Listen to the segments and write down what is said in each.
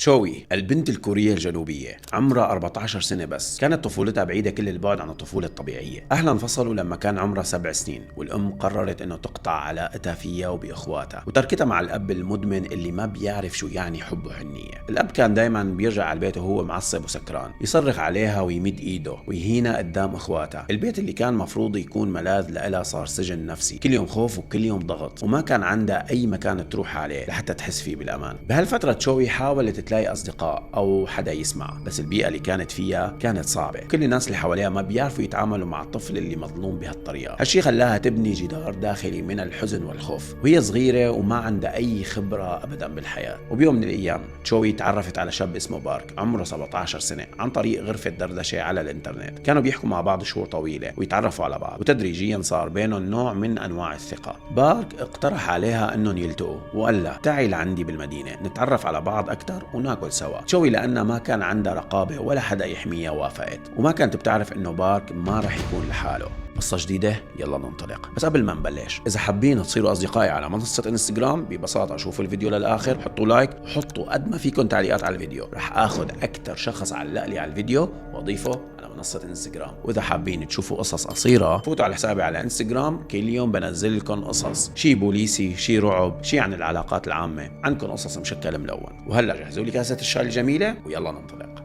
تشوي البنت الكورية الجنوبية عمرها 14 سنة بس، كانت طفولتها بعيدة كل البعد عن الطفولة الطبيعية. أهلها انفصلوا لما كان عمرها 7 سنين، والأم قررت إنه تقطع علاقتها فيها وبإخواتها وتركتها مع الأب المدمن اللي ما بيعرف شو يعني حب وحنية. الأب كان دايما بيرجع على البيت وهو معصب وسكران، يصرخ عليها ويمد إيده ويهينها قدام إخواتها. البيت اللي كان مفروض يكون ملاذ لها صار سجن نفسي، كل يوم خوف وكل يوم ضغط، وما كان عندها أي مكان تروح عليه لحتى تحس فيه بالأمان. بهالفترة تشوي حاولت تلاقي أصدقاء أو حدا يسمع، بس البيئة اللي كانت فيها كانت صعبة. كل الناس اللي حواليها ما بيعرفوا يتعاملوا مع الطفل اللي مظلوم بهالطريقة. هالشي خلاها تبني جدار داخلي من الحزن والخوف، وهي صغيرة وما عندها أي خبرة أبدا بالحياة. وبيوم من الأيام تشوي تعرفت على شاب اسمه بارك عمره 17 سنة عن طريق غرفة دردشة على الإنترنت. كانوا بيحكوا مع بعض شهور طويلة ويتعرفوا على بعض، وتدريجيا صار بينهم نوع من أنواع الثقة. بارك اقترح عليها أنهم يلتقوا وقال لها تعي لعندي بالمدينة نتعرف على بعض أكثر وناكل سوا. تشوي لأنها ما كان عندها رقابة ولا حدا يحميها وافقت، وما كانت بتعرف إنه بارك ما رح يكون لحاله. قصة جديدة، يلا ننطلق. بس قبل ما نبلش، إذا حابين تصيروا أصدقائي على منصة انستغرام ببساطة شوفوا الفيديو للآخر، حطوا لايك وحطوا قد ما فيكم تعليقات على الفيديو. رح آخذ أكتر شخص علق لي على الفيديو وأضيفه على منصة انستغرام. وإذا حابين تشوفوا قصص قصيرة فوتوا على حسابي على انستغرام، كل يوم بنزل لكم قصص، شي بوليسي، شي رعب، شي عن العلاقات العامة. عندكم قصص مشكل ملون. وهلا جهزوا لي كاسة الشاي الجميلة ويلا ننطلق.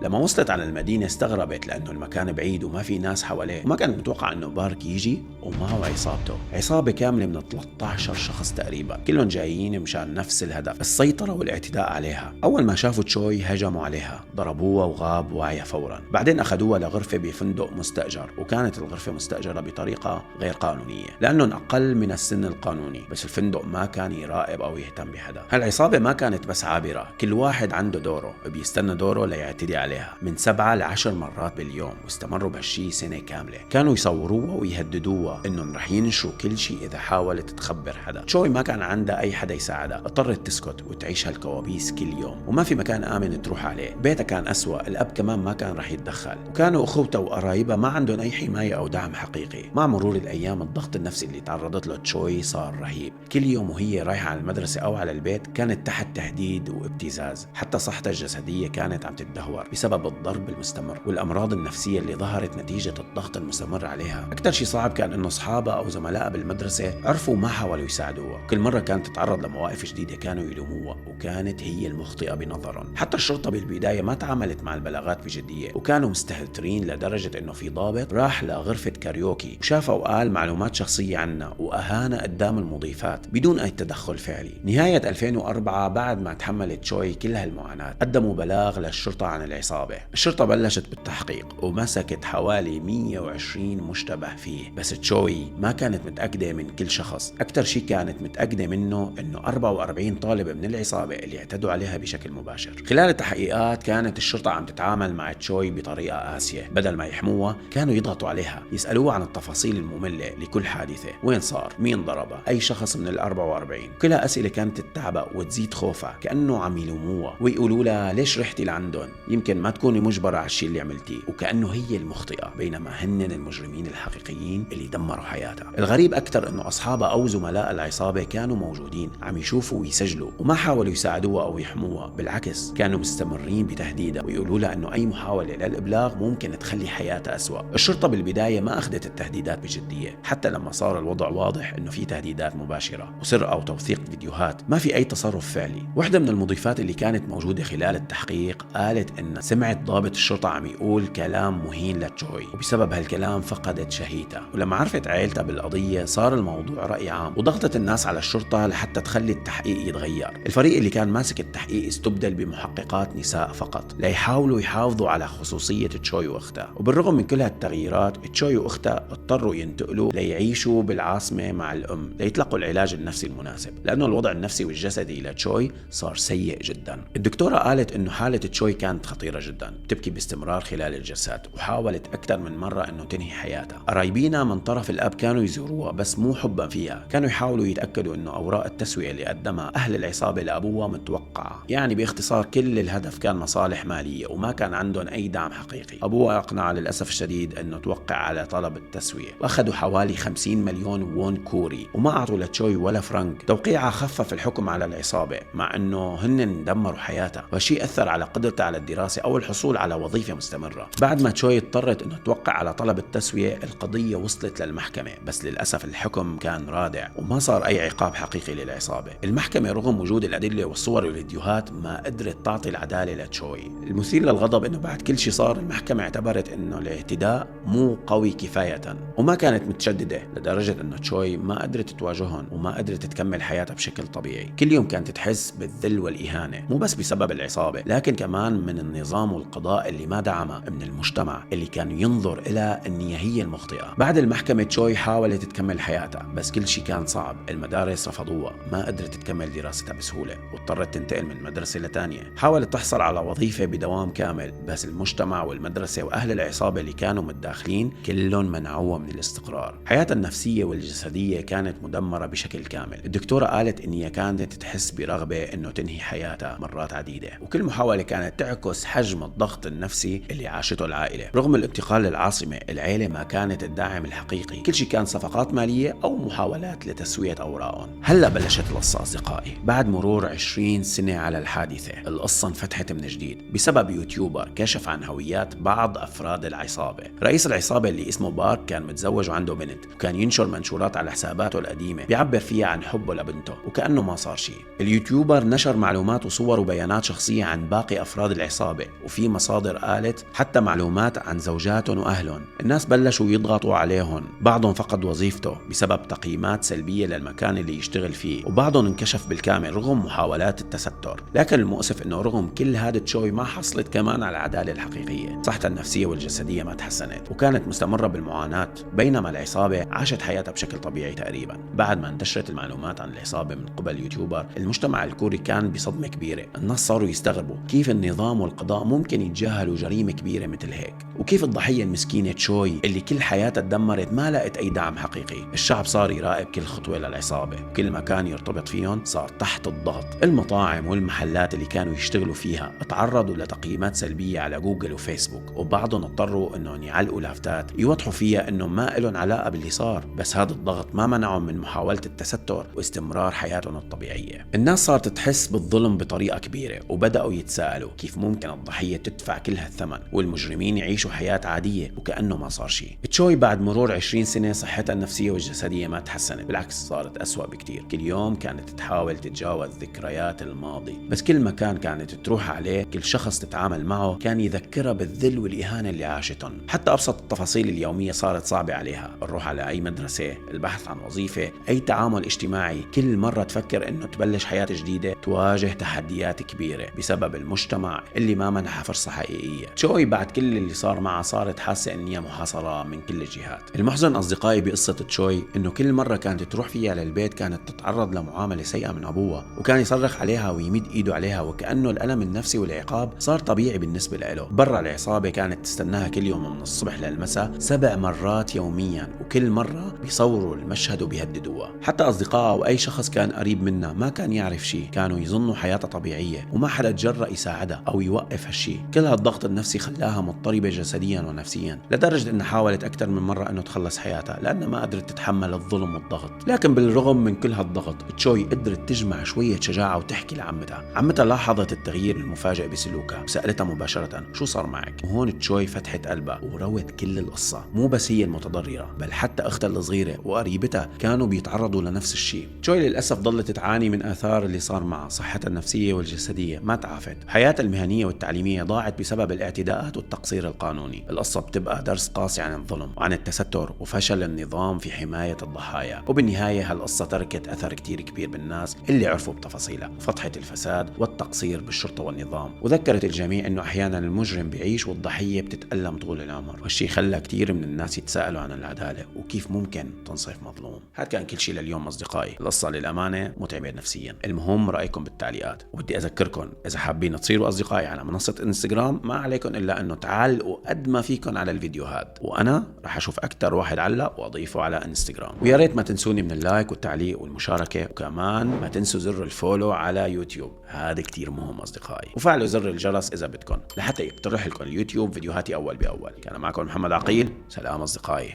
لما وصلت على المدينة استغربت لأنه المكان بعيد وما في ناس حواليه، وما كانت متوقع أنه بارك يجي ومعه عصابته. عصابة كاملة من 13 شخص تقريبا، كلهم جايين مشان نفس الهدف، السيطرة والاعتداء عليها. أول ما شافوا تشوي هجموا عليها، ضربوها وغاب واعية فورا. بعدين أخذوها لغرفة بفندق مستأجر، وكانت الغرفة مستأجرة بطريقة غير قانونية لأنهم أقل من السن القانوني، بس الفندق ما كان يراقب أو يهتم بحدا. هالعصابة ما كانت بس عابرة، كل واحد عنده دوره، بيستنى دوره ليعتدي عليه من 7 ل10 مرات باليوم، واستمروا بهالشي سنة كاملة. كانوا يصوروها ويهددوها انهم رح ينشروا كل شيء اذا حاولت تخبر حدا. تشوي ما كان عندها اي حدا يساعدها، اضطرت تسكت وتعيش هالكوابيس كل يوم، وما في مكان امن تروح عليه. بيتها كان اسوأ، الاب كمان ما كان رح يتدخل، وكانوا اخوتها وقرايبها ما عندهم اي حماية او دعم حقيقي. مع مرور الايام الضغط النفسي اللي تعرضت له تشوي صار رهيب. كل يوم وهي رايحة على المدرسة او على البيت كانت تحت تهديد وابتزاز، حتى صحتها الجسدية كانت عم تتدهور بسبب الضرب المستمر والأمراض النفسية اللي ظهرت نتيجة الضغط المستمر عليها. أكثر شيء صعب كان إنه أصحابها أو زملائها بالمدرسة عرفوا ما حاولوا يساعدوها. كل مرة كانت تتعرض لمواقف جديدة كانوا يلوموها، وكانت هي المخطئة بنظرهم. حتى الشرطة بالبداية ما تعاملت مع البلاغات بجدية، وكانوا مستهترين لدرجة إنه في ضابط راح لغرفة كاريوكي وشافها وقال معلومات شخصية عنها وأهانة قدام المضيفات بدون أي تدخل فعلي. نهاية 2004 بعد ما تحملت تشوي كل هالمعاناة قدموا بلاغ للشرطة عن العصابة. الشرطة بلشت بالتحقيق ومسكت حوالي 120 مشتبه فيه، بس تشوي ما كانت متأكدة من كل شخص. أكتر شيء كانت متأكدة منه إنه 44 طالب من العصابة اللي اعتدوا عليها بشكل مباشر. خلال التحقيقات كانت الشرطة عم تتعامل مع تشوي بطريقة قاسية، بدل ما يحموها كانوا يضغطوا عليها، يسألوها عن التفاصيل المملة لكل حادثة، وين صار، مين ضربها، أي شخص من ال44. كلها أسئلة كانت تتعبق وتزيد خوفها، كأنه عم يلوموها ويقولوا لها ليش رحتي لعندهم، يمكن ما تكوني مجبرة على الشيء اللي عملتيه، وكأنه هي المخطئة بينما هن المجرمين الحقيقيين اللي دمروا حياتها. الغريب أكثر إنه أصحابها أو زملاء العصابة كانوا موجودين عم يشوفوا ويسجلوا، وما حاولوا يساعدوها أو يحموها، بالعكس كانوا مستمرين بتهديدها ويقولوا لها إنه أي محاولة للإبلاغ ممكن تخلي حياتها أسوأ. الشرطة بالبداية ما أخذت التهديدات بجدية، حتى لما صار الوضع واضح إنه في تهديدات مباشرة وسرقة وتوثيق فيديوهات، ما في أي تصرف فعلي. واحدة من المضيفات اللي كانت موجودة خلال التحقيق قالت إن سمعت ضابط الشرطة عم يقول كلام مهين لتشوي، وبسبب هالكلام فقدت شهيتها. ولما عرفت عائلتها بالقضية صار الموضوع رأي عام، وضغطت الناس على الشرطة لحتى تخلي التحقيق يتغير. الفريق اللي كان ماسك التحقيق استبدل بمحققات نساء فقط ليحاولوا يحافظوا على خصوصية تشوي واختها. وبالرغم من كل هالتغييرات تشوي واختها اضطروا ينتقلوا ليعيشوا بالعاصمة مع الأم ليتلقوا العلاج النفسي المناسب، لأنه الوضع النفسي والجسدي لتشوي صار سيء جدا. الدكتورة قالت إنه حالة تشوي كانت خطيرة خطيرة جدا، بتبكي باستمرار خلال الجلسات، وحاولت أكثر من مرة إنه تنهي حياتها. قرايبينا من طرف الأب كانوا يزوروها بس مو حبا فيها، كانوا يحاولوا يتأكدوا إنه أوراق التسوية اللي قدمها أهل العصابة لأبوها متوقعة. يعني باختصار كل الهدف كان مصالح مالية وما كان عندهم أي دعم حقيقي. أبوها أقنع للأسف الشديد إنه توقع على طلب التسوية، وأخذوا حوالي 50 مليون وون كوري وما أعطوا لتشوي ولا فرنك. توقيعها خفف الحكم على العصابة مع إنه هن دمروا حياتها، والشيء أثر على قدرتها على الدراسة أو الحصول على وظيفة مستمرة. بعد ما تشوي اضطرت إنه توقع على طلب التسوية، القضية وصلت للمحكمة، بس للأسف الحكم كان رادع وما صار أي عقاب حقيقي للعصابة. المحكمة رغم وجود الأدلة والصور والفيديوهات ما قدرت تعطي العدالة لتشوي. المثير للغضب إنه بعد كل شيء صار، المحكمة اعتبرت إنه الاعتداء مو قوي كفاية وما كانت متشددة لدرجة إنه تشوي ما قدرت تواجههم وما قدرت تكمل حياتها بشكل طبيعي. كل يوم كانت تحس بالذل والإهانة، مو بس بسبب العصابة لكن كمان من النظام والقضاء اللي ما دعمها، من المجتمع اللي كان ينظر إلى أن هي المخطئة. بعد المحكمة تشوي حاولت تكمل حياتها بس كل شيء كان صعب. المدارس رفضوها، ما قدرت تكمل دراستها بسهولة واضطرت تنتقل من مدرسة لتانية. حاولت تحصل على وظيفة بدوام كامل بس المجتمع والمدرسة وأهل العصابة اللي كانوا متداخلين كلهم منعوها من الاستقرار. حياتها النفسية والجسدية كانت مدمرة بشكل كامل. الدكتورة قالت إن هي كانت تحس برغبة إنه تنهي حياتها مرات عديدة، وكل محاولة كانت تعكس حجم الضغط النفسي اللي عاشته العائلة. رغم الانتقال للعاصمة، العائلة ما كانت الداعم الحقيقي، كل شيء كان صفقات مالية أو محاولات لتسوية أوراقهم. هلأ بلشت القصة أصدقائي. بعد مرور 20 سنة على الحادثة، القصة انفتحت من جديد بسبب يوتيوبر كشف عن هويات بعض أفراد العصابة. رئيس العصابة اللي اسمه بارك كان متزوج وعنده بنت، وكان ينشر منشورات على حساباته القديمة بيعبر فيها عن حبه لبنته وكأنه ما صار شيء. اليوتيوبر نشر معلومات وصور وبيانات شخصية عن باقي أفراد العصابة، وفي مصادر قالت حتى معلومات عن زوجاتهم وأهلهم. الناس بلشوا يضغطوا عليهم، بعضهم فقد وظيفته بسبب تقييمات سلبية للمكان اللي يشتغل فيه، وبعضهم انكشف بالكامل رغم محاولات التستر. لكن المؤسف انه رغم كل هذا تشوي ما حصلت كمان على العدالة الحقيقية. صحتها النفسية والجسدية ما تحسنت وكانت مستمرة بالمعاناة، بينما العصابة عاشت حياتها بشكل طبيعي تقريبا. بعد ما انتشرت المعلومات عن العصابة من قبل يوتيوبر، المجتمع الكوري كان بصدمة كبيرة. الناس صاروا يستغربوا كيف النظام والقضاء ممكن يتجاهلوا جريمة كبيرة مثل هيك، وكيف الضحية المسكينة تشوي اللي كل حياتها تدمرت ما لقت أي دعم حقيقي. الشعب صار يراقب كل خطوة للعصابة، وكل مكان يرتبط فيهم صار تحت الضغط. المطاعم والمحلات اللي كانوا يشتغلوا فيها تعرضوا لتقييمات سلبية على جوجل وفيسبوك، وبعضهم اضطروا انهم يعلقوا لافتات يوضحوا فيها انه ما لهم علاقة باللي صار. بس هذا الضغط ما منعهم من محاولة التستر واستمرار حياتهم الطبيعية. الناس صارت تحس بالظلم بطريقة كبيرة، وبدأوا يتساءلوا كيف ممكن الضحية تدفع كل هالثمن والمجرمين يعيشوا حياة عادية وكأنه ما صار شيء. تشوي بعد مرور 20 سنة صحتها النفسية والجسدية ما تحسنت، بالعكس صارت أسوأ بكتير. كل يوم كانت تحاول تتجاوز ذكريات الماضي، بس كل مكان كانت تروح عليه، كل شخص تتعامل معه كان يذكرها بالذل والإهانة اللي عاشتهم. حتى أبسط التفاصيل اليومية صارت صعبة عليها، الروح على أي مدرسة، البحث عن وظيفة، أي تعامل اجتماعي. كل مرة تفكر إنه تبلش حياة جديدة تواجه تحديات كبيرة بسبب المجتمع اللي ما منحها فرصة حقيقية. تشوي بعد كل اللي صار معها صارت حاسة إن هي محاصرة من كل الجهات. المحزن أصدقائي بقصة تشوي إنه كل مرة كانت تروح فيها للبيت كانت تتعرض لمعاملة سيئة من أبوها، وكان يصرخ عليها ويمد إيده عليها وكأنه الألم النفسي والعقاب صار طبيعي بالنسبة له. برا العصابة كانت تستناها كل يوم من الصبح للمساء 7 مرات يوميا، وكل مرة بيصوروا المشهد وبيهددوها. حتى أصدقائها وأي شخص كان قريب منها ما كان يعرف شيء، كانوا يظنوا حياتها طبيعية وما حدا تجرأ يساعدها أو يوقف هالشيء. كل هالضغط النفسي خلاها مضطربة جسديا ونفسيا، لدرجة أنها حاولت أكثر من مرة أنه تخلص حياتها لأنها ما قدرت تتحمل الظلم والضغط. لكن بالرغم من كل هالضغط، تشوي قدرت تجمع شوية شجاعة وتحكي لعمتها. عمتها لاحظت التغيير المفاجئ بسلوكها وسألتها مباشرة شو صار معك، وهون تشوي فتحت قلبها وروت كل القصة. مو بس هي المتضررة، بل حتى أختها الصغيرة وقريبتها كانوا بيتعرضوا لنفس الشيء. تشوي للأسف ضلت تعاني من آثار اللي صار معها. صحتها النفسية والجسدية ما تعافت، حياتها المهنية والتعليمية ضاعت بسبب الاعتداءات والتقصير القانوني. القصة بتبقى درس قاسي عن الظلم وعن التستر وفشل النظام في حماية الضحايا. وبالنهاية هالقصة تركت أثر كتير كبير بالناس اللي عرفوا بتفاصيلها وفتحت الفساد والتقصير بالشرطة والنظام، وذكرت الجميع إنه أحيانا المجرم بيعيش والضحية بتتألم طول العمر. والشي خلى كتير من الناس يتساءلوا عن العدالة وكيف ممكن تنصف مظلوم. هذا كان كل شيء لليوم أصدقائي. القصة للأمانة متعبة نفسيا. المهم رأيكم بالتعليقات، وبدي أذكركم إذا حابين تصيروا أصدقائي على منصة منصة انستغرام ما عليكم إلا أنه تعلقوا قد ما فيكم على الفيديوهات، وأنا رح أشوف أكتر واحد علق وأضيفه على انستغرام. ويا ريت ما تنسوني من اللايك والتعليق والمشاركة، وكمان ما تنسوا زر الفولو على يوتيوب، هذا كتير مهم أصدقائي، وفعلوا زر الجرس إذا بدكم لحتى يقترح لكم اليوتيوب فيديوهاتي أول بأول. كان معكم محمد عقيل، سلام أصدقائي.